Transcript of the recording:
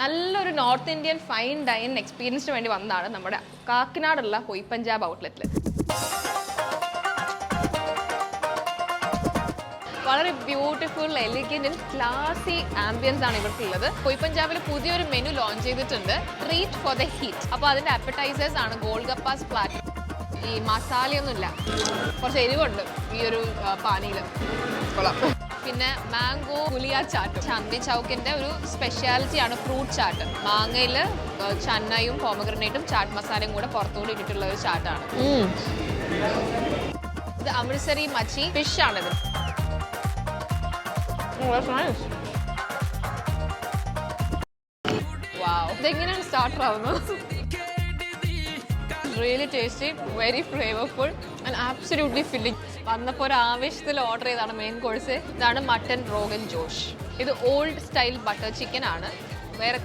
നല്ലൊരു north Indian fine dine എക്സ്പീരിയൻസിന് വേണ്ടി വന്നതാണ് നമ്മുടെ കാക്കനാടുള്ള ഹൊയ് പഞ്ചാബ് ഔട്ട്ലെറ്റിൽ. വളരെ ബ്യൂട്ടിഫുൾ എലിഗന്റ് ആൻഡ് ക്ലാസി ആംബിയൻസ് ആണ് ഇവർക്കുള്ളത്. ഹൊയ് പഞ്ചാബിൽ പുതിയൊരു മെനു ലോഞ്ച് ചെയ്തിട്ടുണ്ട്, ട്രീറ്റ് ഫോർ ദ ഹീറ്റ്. അപ്പോൾ അതിന്റെ അപ്പറ്റൈസേഴ്സ് ആണ് ഗോൾഗപ്പാസ് പ്ലാറ്റ്. ഈ മസാലയൊന്നുമില്ല, കുറച്ച് എരിവുണ്ട് ഈ ഒരു പാനിയിൽ. പിന്നെ മാംഗോ പുലിയ ചാട്ട്, ചാന്ദി ചൗക്കിന്റെ ഒരു സ്പെഷ്യാലിറ്റി ആണ് ഫ്രൂട്ട് ചാട്ട്. മാങ്ങയിൽ ചന്നയും പോമഗ്രനേറ്റും ചാട്ട് മസാലയും കൂടെ പുറത്തുകൂടി ഇട്ടിട്ടുള്ള ഒരു ചാട്ടാണ്. ഇത് അമൃത്സരി മച്ചി ഫിഷ് ആണിത്. ഇതെങ്ങനെയാണ് സ്റ്റാർട്ടർ ആവുന്നത്? Really tasty, very flavourful and absolutely filling. വന്നപ്പോൾ ഒരു ആവേശത്തിൽ ഓർഡർ ചെയ്താണ് മെയിൻ കോഴ്സ്. ഇതാണ് മട്ടൻ റോഗൻ ജോഷ്. ഇത് ഓൾഡ് സ്റ്റൈൽ ബട്ടർ ചിക്കൻ ആണ്. വേറെ